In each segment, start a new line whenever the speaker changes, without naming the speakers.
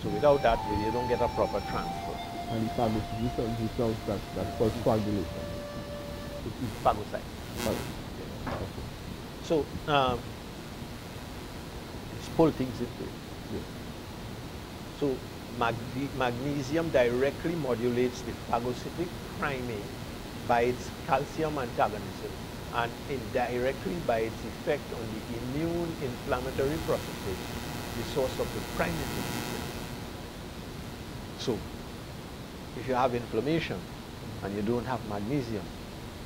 So without that, you don't get a proper transfer.
And the phagocytic cells that's called coagulation.
Phagocyte.
Okay.
So let's pull things into it.
Yeah.
So magnesium directly modulates the phagocytic priming by its calcium antagonism and indirectly by its effect on the immune inflammatory processes, the source of the priming disease. So if you have inflammation and you don't have magnesium,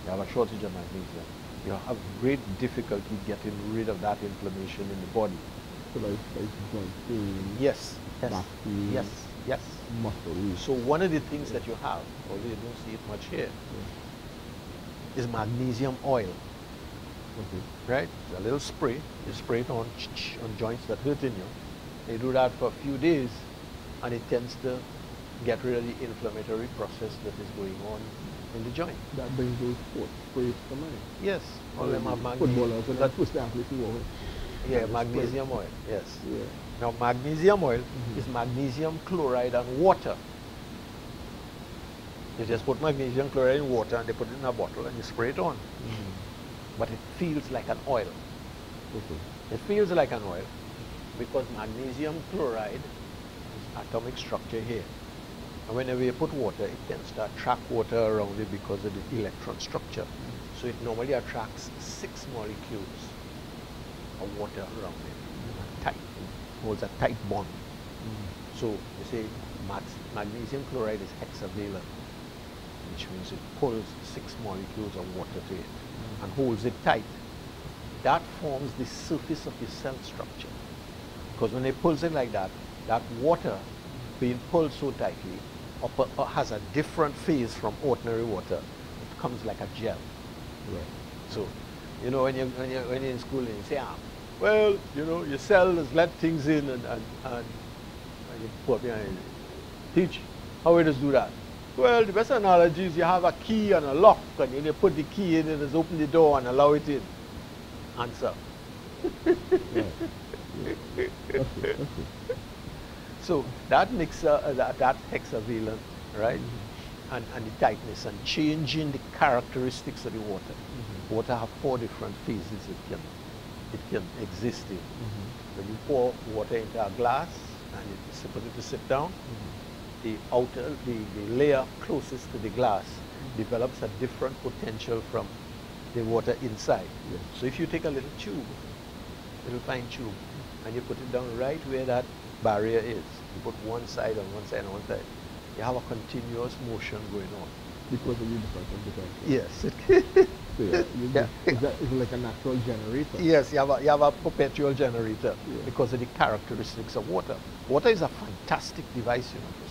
you have a shortage of magnesium, you have great difficulty getting rid of that inflammation in the body.
So like joint pain,
Yes,
back pain,
yes.
muscle.
So one of the things that you have, although you don't see it much here, is magnesium oil.
Okay.
Right? It's a little spray. You spray it on joints that hurt in you. They do that for a few days, and it tends to get rid of the inflammatory process that is going on in the joint.
That brings those sports sprays to mind.
Yes, all them have magnesium.
Footballers, when that push the athlete to over.
Yeah, magnesium oil. Yes.
Yeah.
Now, magnesium oil is magnesium chloride and water. You just put magnesium chloride in water and they put it in a bottle and you spray it on. But it feels like an oil.
Okay.
It feels like an oil because magnesium chloride is atomic structure here. And whenever you put water, it tends to attract water around it because of the electron structure. So it normally attracts 6 molecules of water around it. Tight. It holds a tight bond. So you say magnesium chloride is hexavalent, which means it pulls 6 molecules of water to it and holds it tight. That forms the surface of the cell structure. Because when it pulls it like that, that water being pulled so tightly has a different phase from ordinary water. It comes like a gel.
Right.
So, you know, when you're in school and you say, well, you know, your cell has let things in and you put behind it. Teach, how it does do that? Well, the best analogy is you have a key and a lock, and then you put the key in and just open the door and allow it in. Answer.
Yeah. Okay.
So that mixer, that hexavalent, right, and the tightness and changing the characteristics of the water. Water have 4 different phases it can exist in. When you pour water into a glass and you put it to sit down, the layer closest to the glass develops a different potential from the water inside.
Yes.
So if you take a little tube, little fine tube, and you put it down right where that barrier is, you put one side on one side and one side, you have a continuous motion going on.
Because of the different temperature.
Yes.
So it's like a natural generator.
Yes, you have a perpetual generator
Yeah.
because of the characteristics of water. Water is a fantastic device, you know, for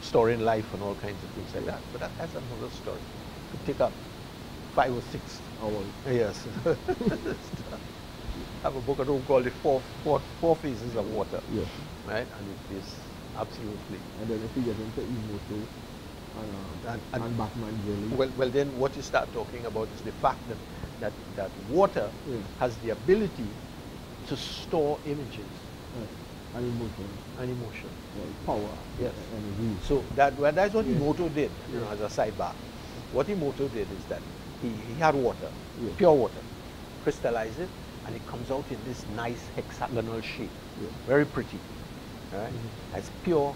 storing life and all kinds of things like that. But that's another story. It could take up 5 or 6
hours.
Yes. I have a book at home called the four Phases of Water.
Yes.
Right? And it is absolutely.
And then if you get into Emoto and Batman Jelly.
Well, then what you start talking about is the fact that water has the ability to store images.
And emotion.
And emotion.
Power.
Yes.
Energy.
So that's what Emoto did, you know, as a sidebar. What Emoto did is that he had water, pure water, crystallized it, and it comes out in this nice hexagonal shape. Very pretty. Right? It's pure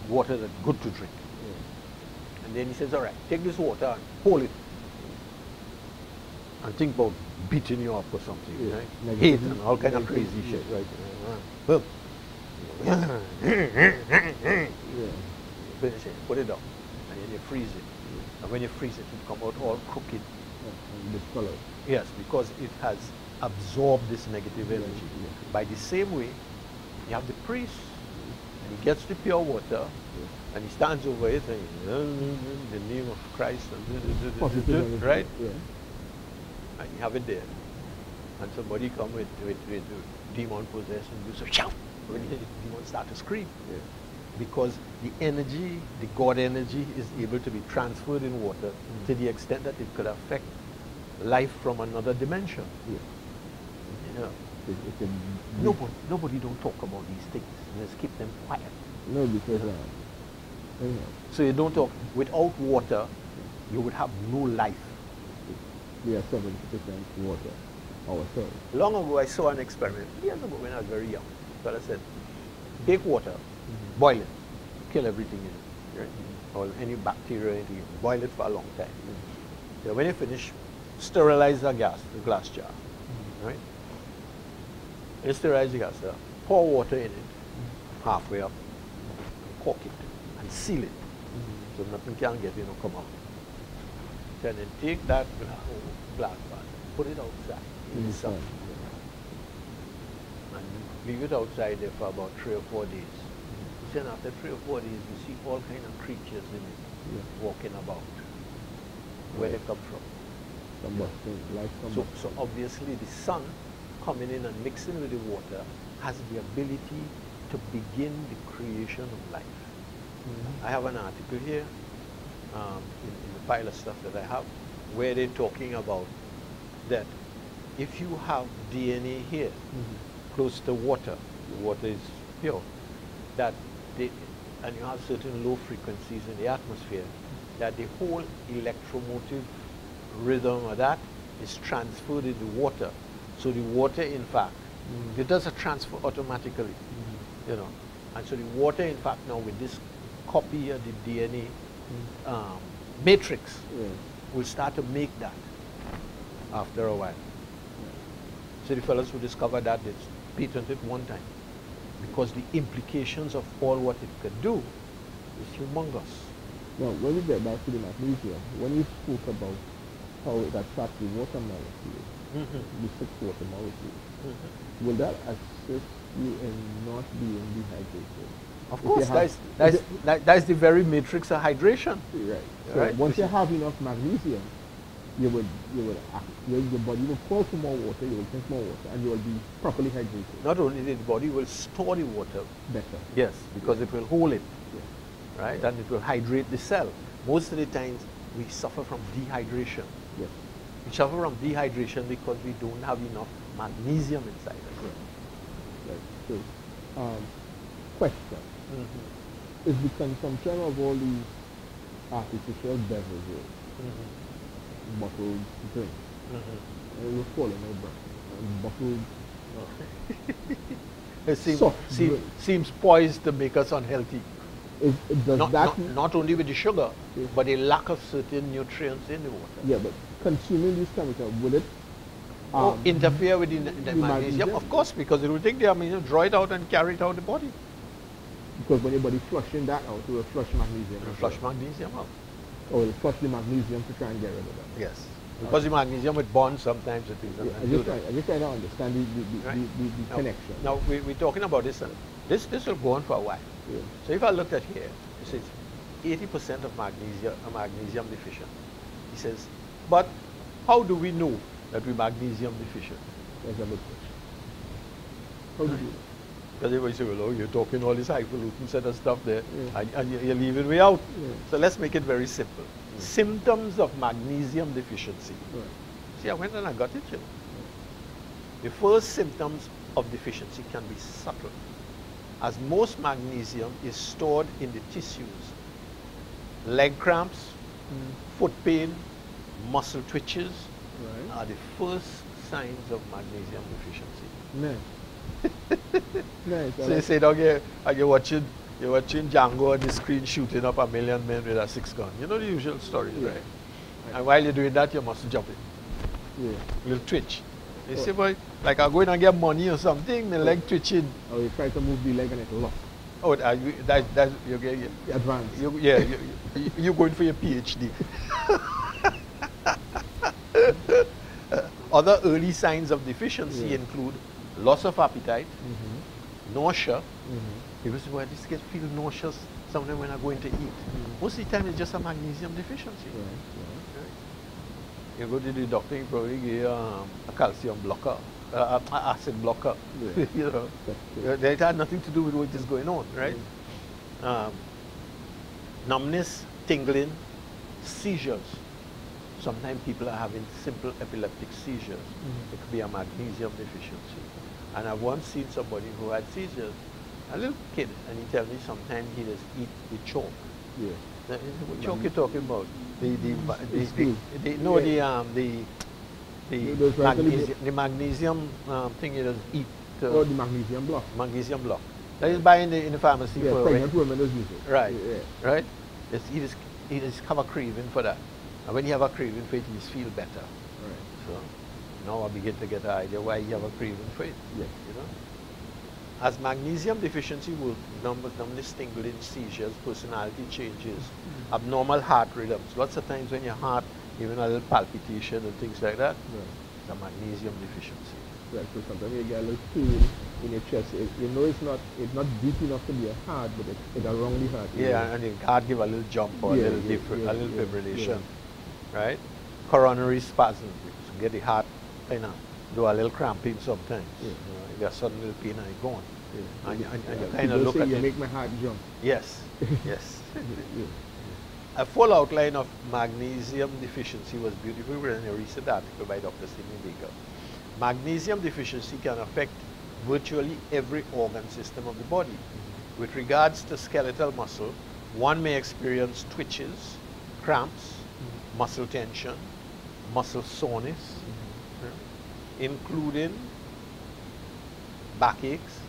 water that's good to drink. And then he says, all right, take this water and hold it. And think about beating you up or something, right? Hate and all kind of crazy shit, right? Well, finish it, put it down, and then you freeze it. And when you freeze it, it come out all crooked.
And discolored.
Yes, because it has absorbed this negative energy. By the same way, you have the priest, and he gets the pure water, and he stands over it and in the name of Christ, and right? And you have it there. And somebody come with demon possession, you say, shout! When the demon start to scream. Because the energy, the God energy, is able to be transferred in water to the extent that it could affect life from another dimension. You know,
it can be,
Nobody don't talk about these things. Let's keep them quiet.
no, because anyhow,
So you don't talk. Without water, you would have no life.
we are 70% water ourselves.
Long ago, I saw an experiment, years ago when I was very young. Fella said, take water, boil it, kill everything in it, right? Or any bacteria, anything, boil it for a long time. So when you finish, sterilize the glass jar, right? You sterilize the glass jar, pour water in it, halfway up, cork it, and seal it, so nothing can get in or come out. And then take that glass jar, put it outside in the sun, and leave it outside there for about 3 or 4 days. Then after 3 or 4 days, you see all kind of creatures in it walking about. Where they come from. So obviously the sun coming in and mixing with the water has the ability to begin the creation of life. I have an article here in the pile of stuff that I have where they're talking about that if you have DNA here close to water, the water is pure, that and you have certain low frequencies in the atmosphere, that the whole electromotive rhythm of that is transferred in the water. So the water, in fact, it does a transfer automatically, you know. And so the water, in fact, now with this copy of the DNA matrix, will start to make that after a while. So the fellows who discovered that, they patented one time, because the implications of all what it could do is humongous.
Now, when we get back to the magnesium, when you spoke about how it attracts the water molecule, the 6 water molecules, will that assist you in not being dehydrated?
Of course, that's the very matrix of hydration.
Right. So once you have enough magnesium, your body will call for more water, you will drink more water, and you will be properly hydrated.
Not only the body will store the water
better.
Yes, because it will hold it, right? And it will hydrate the cell. Most of the times we suffer from dehydration.
Yes.
We suffer from dehydration because we don't have enough magnesium inside us.
Right. So, question. Is the consumption of all these artificial beverages, bottled drink, and we're falling over, and bottled
it seems poised to make us unhealthy. Not only with the sugar, but the lack of certain nutrients in the water.
Yeah, but consuming these chemicals, will it
interfere with the magnesium? Of course, because it will take the magnesium, draw it out and carry it out the body.
Because when your body flushing that out, it will flush magnesium.
It will flush magnesium out.
Or it will flush the magnesium to try and get rid of that.
Yes. Because the magnesium would bond sometimes with things.
I just trying to understand the connection.
Now, we're talking about this. This will go on for a while.
Yeah.
So if I looked at here, it says 80% of magnesium deficient. He says, but how do we know that we're magnesium deficient?
That's a good question. How do you know?
Because everybody say, well, you're talking all this highfalutin set of stuff there, and you're leaving me out. So let's make it very simple. Symptoms of magnesium deficiency. See, I went and I got it, you know. The first symptoms of deficiency can be subtle, as most magnesium is stored in the tissues. Leg cramps, foot pain, muscle twitches are the first signs of magnesium deficiency.
Nice.
So you say down here, and you're watching Django on the screen shooting up 1,000,000 men with a 6-gun. You know the usual story, right? And while you're doing that, your muscle jumping. You'll twitch. You say, boy, like I'm going and get money or something, the leg twitching.
Or you try to move the leg and it lock.
Oh, that's you're
advanced.
You're going for your PhD. Other early signs of deficiency include loss of appetite, nausea. People say, well, this kid feels nauseous sometimes when I'm going to eat. Most of the time, it's just a magnesium deficiency. You go to the doctor, he probably give you a calcium blocker, an acid blocker. You know, that had nothing to do with what is going on, right? Numbness, tingling, seizures. Sometimes people are having simple epileptic seizures. It could be a magnesium deficiency. And I've once seen somebody who had seizures, a little kid, and he tell me sometimes he just eat with chalk.
Yeah.
What chalk you talking about? The magnesium thing you just eat.
Oh, the magnesium block.
Magnesium block. That is buy in the pharmacy
Yeah,
for
pregnant women use it.
right,
Yeah.
right. He just have a craving for that, and when you have a craving for it, you just feel better.
Right.
So now I begin to get an idea why you have a craving for it.
Yes.
You know, as magnesium deficiency will numbness, tingling, seizures, personality changes, abnormal heart rhythms. Lots of times when your heart, even a little palpitation and things like that, it's a magnesium deficiency.
Right. So sometimes you get a little pain in your chest. You know it's not deep enough to be a heart, but it's around the heart.
Yeah, and the heart give a little jump or a little fibrillation, right? Coronary spasm, you get the heart kind of do a little cramping sometimes.
Yeah.
You know, you get a sudden little pain and it's gone.
Yeah.
And you kind of look at
you
it.
make my heart jump.
Yes, yes.
Yeah.
A full outline of magnesium deficiency was beautifully written in a recent article by Dr. Sidney Baker. Magnesium deficiency can affect virtually every organ system of the body. With regards to skeletal muscle, one may experience twitches, cramps, muscle tension, muscle soreness, including backaches,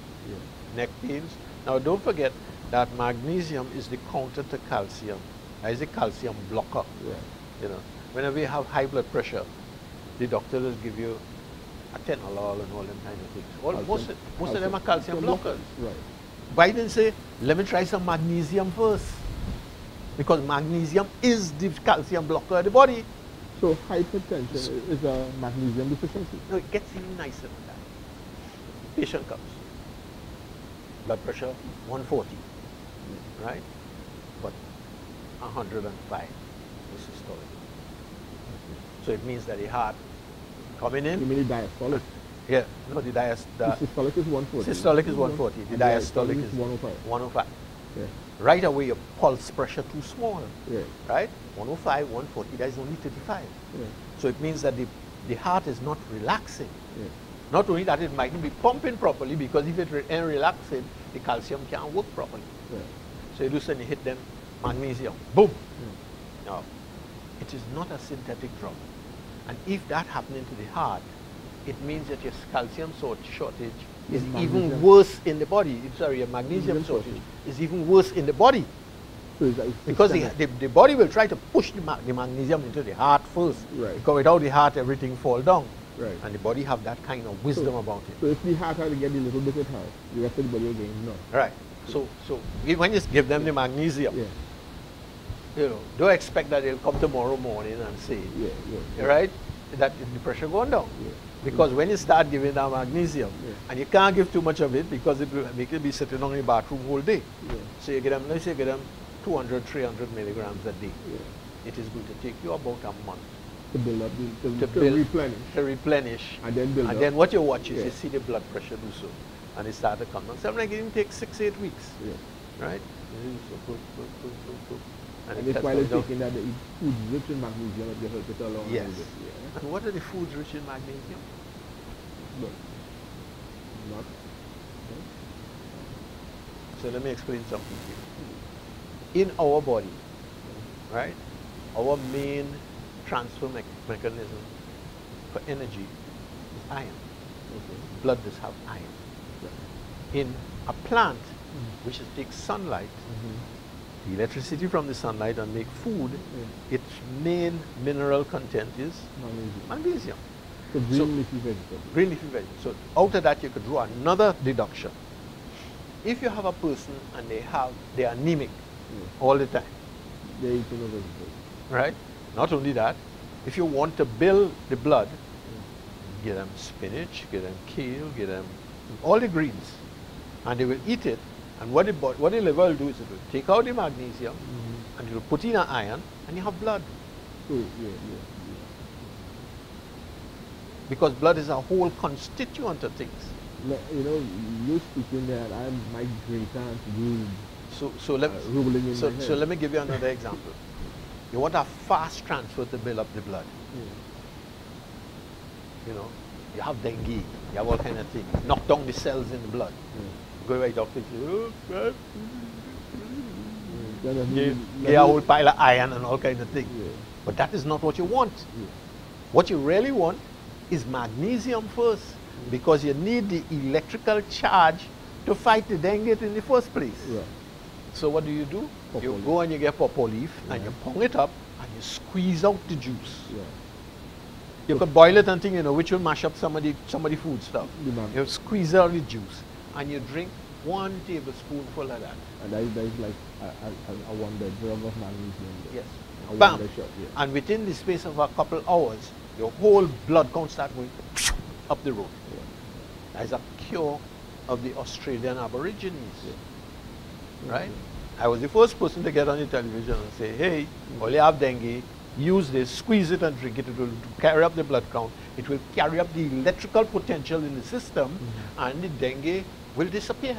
neck pains. Now don't forget that magnesium is the counter to calcium. That is a calcium blocker.
Yeah.
You know, whenever you have high blood pressure, the doctor will give you atenolol and all them kind of things. Most of them are calcium blockers.
Right.
Why didn't say, let me try some magnesium first? Because magnesium is the calcium blocker of the body.
So hypertension is a magnesium deficiency.
No, it gets even nicer than that. Patient comes, blood pressure 140, right? But 105 is systolic. So it means that the heart coming in.
You mean the diastolic?
Yeah, no, the
systolic is 140.
Systolic is 140. The diastolic is
105.
105.
Yeah.
Right away, your pulse pressure too small.
Yeah.
Right? 105, 140, that is only 35.
Yeah.
So it means that the heart is not relaxing.
Yeah.
Not only that, it mightn't be pumping properly, because if it ain't relaxing, the calcium can't work properly.
Yeah.
So you do suddenly hit them magnesium. Boom!
Yeah.
Now, it is not a synthetic drug. And if that happening to the heart, it means that your calcium shortage is even worse in the body. Sorry, your magnesium shortage is even worse in the body.
So
because the body will try to push the magnesium into the heart first.
Right.
Because without the heart, everything fall down.
Right.
And the body have that kind of wisdom about it.
So if the heart had to get a little bit of heart, the rest of the body will gain none.
Right. So when you give them the magnesium, you know, don't expect that they'll come tomorrow morning and say, right, that the pressure going down.
Yeah.
Because when you start giving that magnesium, and you can't give too much of it because it will make you be sitting on the bathroom whole day.
Yeah.
So you get them, let's say you get them 200, 300 milligrams a day.
Yeah.
It is going to take you about a month
to build up, to replenish.
And then build up. And then what you watch is you see the blood pressure do so. And it starts to come down. Sometimes it even takes 6-8 weeks.
Yeah.
Right? So,
and it's while it's taking that, the foods rich in magnesium that they help it along.
Yes.
A little bit. Yeah.
And what are the foods rich in magnesium?
But not.
So let me explain something to you. In our body, right, our main transfer mechanism for energy is iron.
Okay.
Blood does have iron. In a plant, which takes sunlight, the electricity from the sunlight and make food, its main mineral content is magnesium.
So green leafy vegetables.
Green leafy vegetables. So out of that you could draw another deduction. If you have a person and they are anemic all the time,
they eat no vegetables.
Right? Not only that, if you want to build the blood, get them spinach, get them kale, get them all the greens, and they will eat it. And what the liver will do is it will take out the magnesium and it will put in an iron, and you have blood. Because blood is a whole constituent of things.
You know, you speaking that my great aunt ruled.
So let me give you another example. You want a fast transfer to build up the blood. you know, you have dengue, you have all kind of things. Knock down the cells in the blood. Go right doctor, get a whole pile of iron and all kind of things. But that is not what you want. What you really want is magnesium first, because you need the electrical charge to fight the dengue in the first place. So what do? You go and you get pawpaw leaf and you pound it up and you squeeze out the juice. You could boil it and think, you know, which will mash up somebody food stuff. You squeeze out the juice and you drink 1 tablespoonful of that.
And that is like a wonder drug of magnesium.
Yes.
A
Bam.
wonder shot,
And within the space of a couple hours, your whole blood count start going up the road. That is a cure of the Australian Aborigines. Right? I was the first person to get on the television and say, hey, all you have dengue, use this, squeeze it and drink it. It will carry up the blood count. It will carry up the electrical potential in the system, and the dengue will disappear.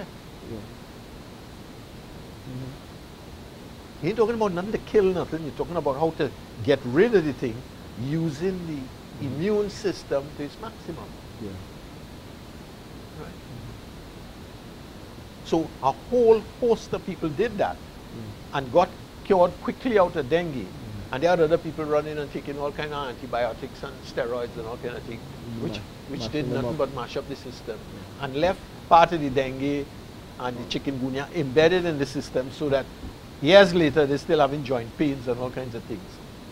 You ain't talking about nothing to kill nothing. You're talking about how to get rid of the thing using the immune system to its maximum. Right? So a whole host of people did that and got cured quickly out of dengue. And there are other people running and taking all kind of antibiotics and steroids and all kind of things, which did nothing but mash up the system and left part of the dengue and the chikungunya embedded in the system, so that years later they're still having joint pains and all kinds of things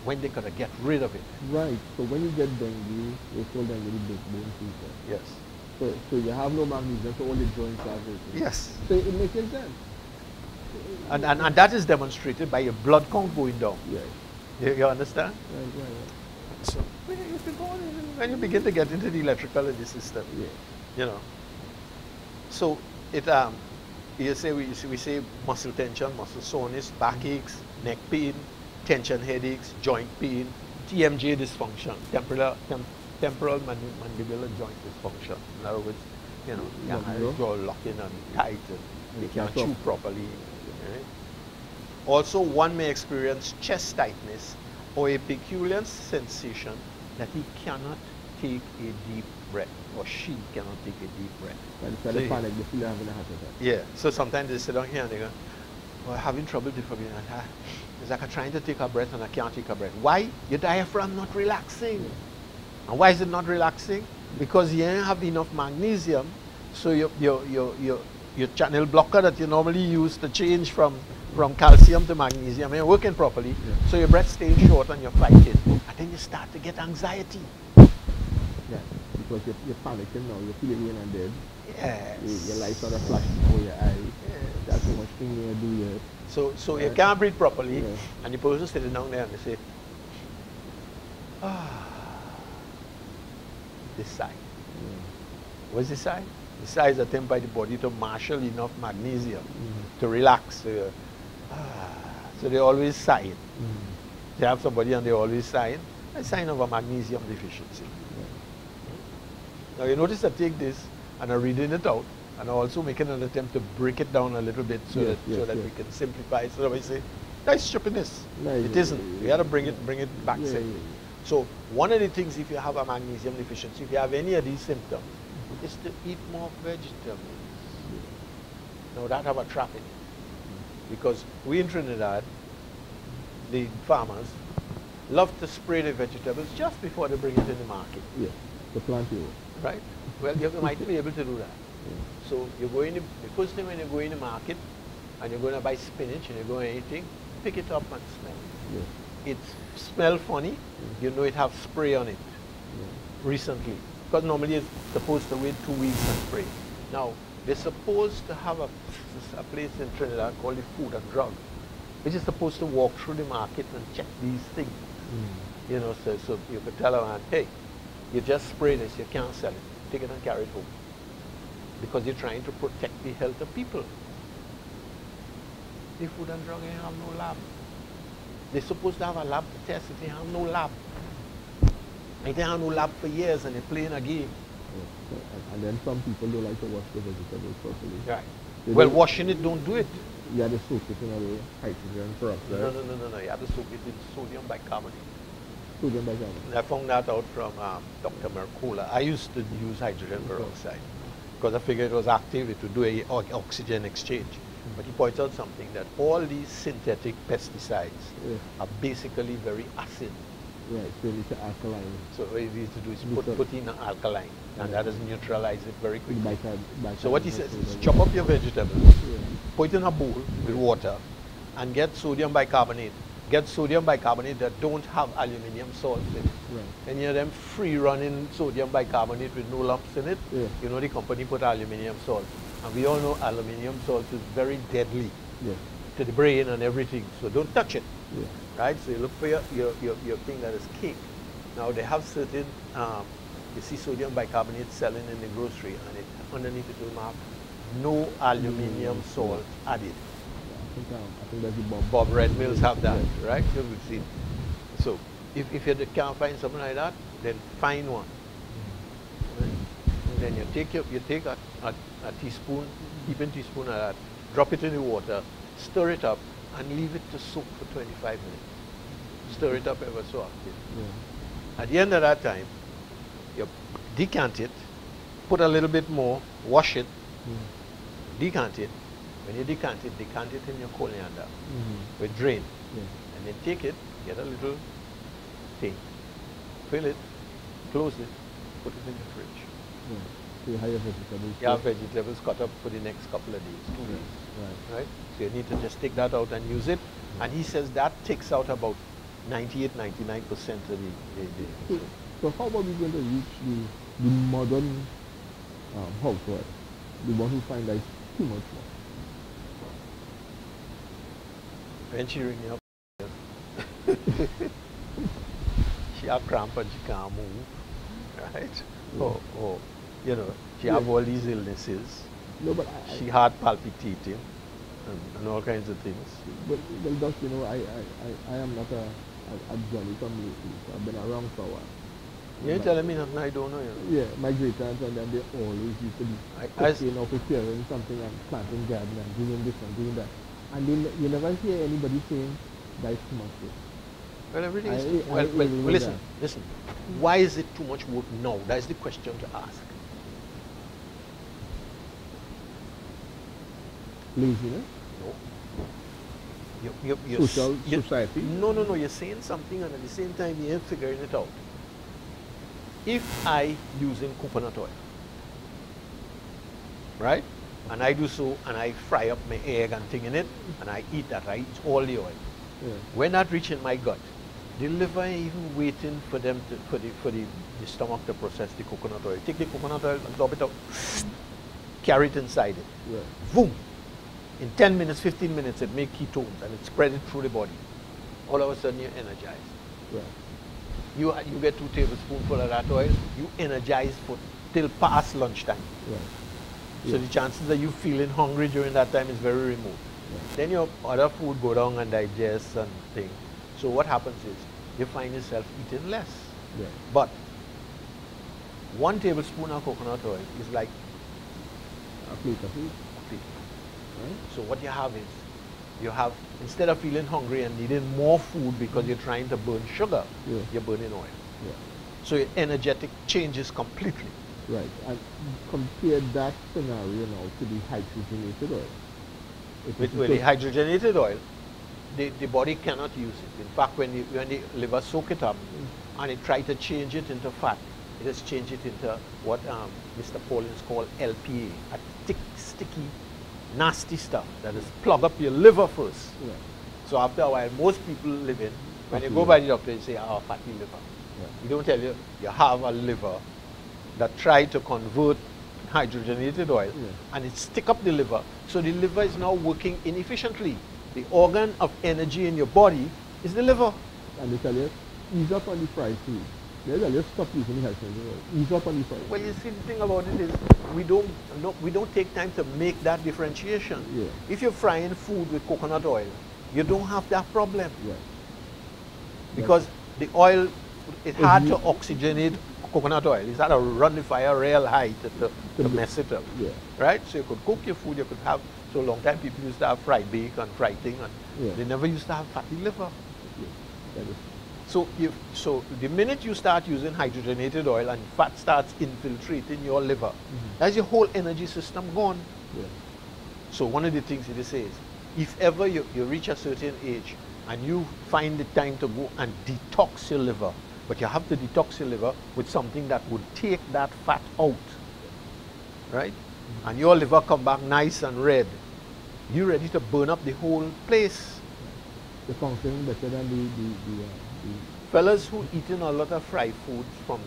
when they could have get rid of it.
Right. So when you get dengue, it's called dengue the big bone fever.
Yes.
So you have no magnesium, so all the joints are hurting.
Yes.
So it makes sense.
And that is demonstrated by your blood count going down.
Yes.
You understand?
Right.
So when you begin to get into the electrical in the system, you know. So it we say muscle tension, muscle soreness, backaches, neck pain, tension headaches, joint pain, TMJ dysfunction, temporal mandibular joint dysfunction. In other words, you know, your jaw locking and tight and you can't chew properly. Right? Also, one may experience chest tightness or a peculiar sensation that he cannot take a deep breath, or she cannot take a deep breath.
So they panic, they feel having a heart attack.
Yeah, so sometimes they sit down here and they go, well, having trouble breathing. It's like I'm trying to take a breath and I can't take a breath. Why? Your diaphragm not relaxing. And why is it not relaxing? Because you don't have enough magnesium, so your channel blocker that you normally use to change from calcium to magnesium ain't working properly, so your breath stays short and you're fighting. And then you start to get anxiety.
Yeah, because you're panicking now, you're feeling in and dead.
Yes.
Your lights are flashing before your eyes. That's so much thing you do here.
So you can't breathe properly, and the person sitting down there and they say, this sigh. What's the sigh? The sigh is attempt by the body to marshal enough magnesium to relax. So they always sigh. They have somebody and they always sigh. A sign of a magnesium deficiency. Now you notice I take this and I'm reading it out, and I'm also making an attempt to break it down a little bit so that we can simplify it. So that we say, that's stupidness. It isn't. We got to bring it back. So one of the things, if you have a magnesium deficiency, if you have any of these symptoms, is to eat more vegetables. Now that have a trap in it, because we in Trinidad, the farmers, love to spray the vegetables just before they bring it in the market.
Yeah, the plant you.
Right? Well, you might be able to do that. So you go in the first thing when you go in the market and you're going to buy spinach and you're going to anything, pick it up and smell. It smells funny. You know it have spray on it recently. Because normally it's supposed to wait 2 weeks and spray. Now, they're supposed to have a place in Trinidad called the Food and Drug, which is supposed to walk through the market and check these things. You know, so you could tell a man, hey, you just spray this, you can't sell it. Take it and carry it home. Because you're trying to protect the health of people. The Food and Drug ain't have no lab. They're supposed to have a lab to test it. They have no lab. They have no lab for years and they're playing a game.
And then some people don't like to wash the vegetables properly.
Right. Well, washing it don't do it.
You have to soak it in a way, hydrogen peroxide.
No. You have to soak it in sodium bicarbonate.
Sodium bicarbonate.
I found that out from Dr. Mercola. I used to use hydrogen peroxide because I figured it was active, it would do a oxygen exchange. But he points out something, that all these synthetic pesticides are basically very acid.
Right, so you need to alkaline.
So what you need to do is put in an alkaline, and that does neutralize it very quickly. So what he says is chop up your vegetables, put it in a bowl with water, and get sodium bicarbonate. Get sodium bicarbonate that don't have aluminium salts in it.
Right.
Any of them free running sodium bicarbonate with no lumps in it, you know the company put aluminium salt. And we all know aluminium salt is very deadly to the brain and everything, so don't touch it. Right? So you look for your thing that is cake. Now they have certain, you see sodium bicarbonate selling in the grocery, and it underneath it will mark no aluminium salt added.
I think that's the
Bob Red Mills have that, right? So we've seen. So if you can't find something like that, then find one. Then you take a teaspoon, heaping teaspoon of that, drop it in the water, stir it up, and leave it to soak for 25 minutes. Stir it up ever so often. At the end of that time, you decant it, put a little bit more, wash it, decant it. When you decant it in your colander with drain. And then take it, get a little thing, fill it, close it, put it in the fridge.
So you have your vegetables.
You have vegetables cut up for the next couple of days, 2 days. Right? So you need to just take that out and use it. And he says that takes out about 98, 99% of the
So how are we going to reach the modern housewife? The one who finds that it's too much more?
When she ring me up, she have cramp and she can't move, right? Or you know, she have all these illnesses.
No, but
she heart palpitating and all kinds of things.
But Doc, you know, I am not a Johnny come lately, so I've been around for a while.
You ain't telling me nothing I don't know, you know.
Yeah, my great-aunts and them, they always used to be cooking or preparing something and planting garden and doing this and doing that. And then you never hear anybody saying that's too much work.
Well, everything is well, listen. Why is it too much work now? That is the question to ask.
Laziness?
No.
Society?
No. You're saying something and at the same time you ain't figuring it out. If I using coconut oil, right? And I do so, and I fry up my egg and thing in it, and I eat that. I eat all the oil. When that reaching my gut, the liver ain't even waiting for them to, for the stomach to process the coconut oil. Take the coconut oil and drop it out, carry it inside it. Boom! In 10 minutes, 15 minutes, it makes ketones and it spread it through the body. All of a sudden, you're energized. You get 2 tablespoonfuls of that oil, you energize for till past lunchtime. So the chances that you feeling hungry during that time is very remote. Then your other food go down and digest and things. So what happens is you find yourself eating less. But 1 tablespoon of coconut oil is like
a plate of food.
So what you have is, you have, instead of feeling hungry and needing more food because you're trying to burn sugar, you're burning oil. So your energetic changes completely.
Right, and compare that scenario now to the hydrogenated oil.
With the hydrogenated oil, the body cannot use it. In fact, when the liver soak it up and it try to change it into fat, it has changed it into what Mr. Paulins called LPA, a thick, sticky, nasty stuff that is plug up your liver first. So after a while, most people live in, when you go by the doctor, you say, fatty liver. We don't tell you, you have a liver that try to convert hydrogenated oil and it stick up the liver. So the liver is now working inefficiently. The organ of energy in your body is the liver.
And they tell you, ease up on the fried food. They tell you, stop using the hydrogen oil. Ease up on the fried food.
Well, you see, the thing about it is, we don't take time to make that differentiation. If you're frying food with coconut oil, you don't have that problem. Because the oil, it's hard to oxygenate coconut oil. It's had to run the fire real high to mess it up. Right? So you could cook your food, you could have, so a long time people used to have fried bacon and fried thing, and they never used to have fatty liver. So the minute you start using hydrogenated oil and fat starts infiltrating your liver, that's your whole energy system gone.
Yeah.
So one of the things it says, if ever you reach a certain age and you find the time to go and detox your liver, but you have to detox your liver with something that would take that fat out, right? And your liver come back nice and red, you're ready to burn up the whole place.
The function better than the
Fellas who eating a lot of fried foods from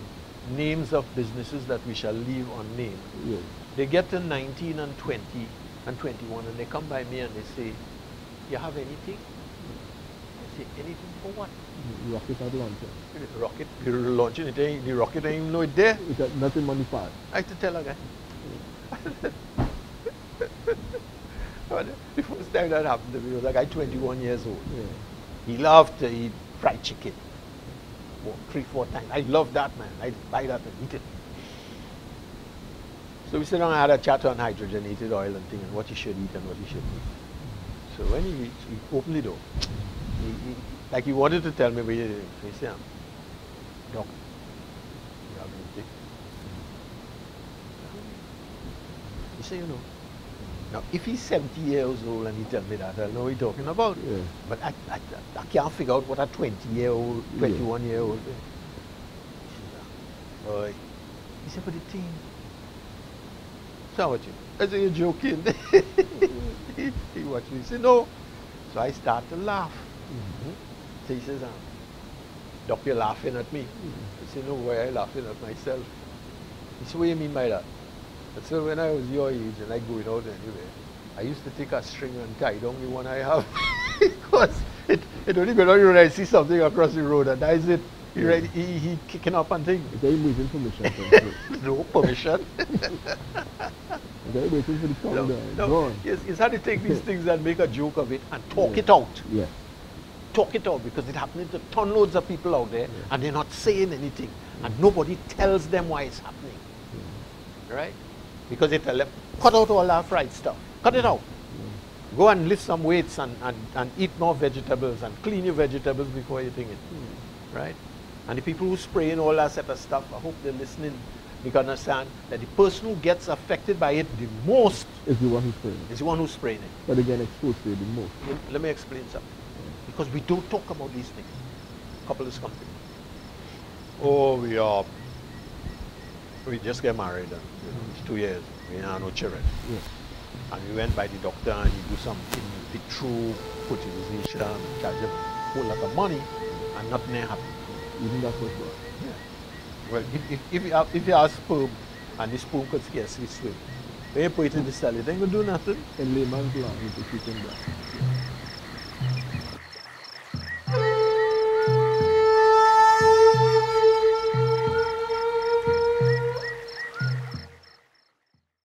names of businesses that we shall leave unnamed,
yes.
they get to 19 and 20 and 21 and they come by me and they say, you have anything? I say, anything for what?
Rocket at launcher.
Rocket, you're launching it, the rocket ain't even know it there.
It's got nothing money fast.
I have to tell a guy. The first time that happened to me was a guy 21 years old.
Yeah.
He loved to eat fried chicken. 3-4 times. I love that, man. I buy that and eat it. So we sit down and had a chat on hydrogenated oil and thing and what you should eat and what you shouldn't eat. So when he opened the door, like he wanted to tell me what he did. So he said, Doc, you have anything? He said, you know. Now, if he's 70 years old and he tells me that, I'll know what he's talking about.
Yeah.
But I can't figure out what a 20-year-old, 21-year-old is. Boy. He said, but the thing. So what you? I said, you're joking. He watched me. He said, no. So I start to laugh. So he says, Doc, you're laughing at me. I said, no, why I'm laughing at myself. He said, what do you mean by that? But so when I was your age and I going out anyway, I used to take a string and tie down the one I have because it only goes on when I see something across the road and that is it. He kicking up and things.
Is he waiting permission?
No permission.
Is he waiting for the countdown?
No. Yes, it's hard to take these things and make a joke of it and talk it out.
Yeah.
Talk it out because it's happening to ton loads of people out there and they're not saying anything and nobody tells them why it's happening. Right? Because they tell them, cut out all that fried stuff. Cut it out. Go and lift some weights and eat more vegetables and clean your vegetables before eating it. Right? And the people who spray in all that set of stuff, I hope they're listening. You can understand that the person who gets affected by it the most
is the one who's spraying it.
Is the one who's spraying it.
But again, exposed to it the most.
Let me explain something. Because we don't talk about these things. Couples company. Oh, we just get married and it's 2 years. We have no children.
Yeah.
And we went by the doctor and he do some in vitro fertilization, charge him a whole lot of money and nothing happened.
Even that was bad.
Yeah. Well, if you have sperm and the sperm could scarcely swim, when you put it in the cell, it ain't gonna do nothing.
In layman's language, if you can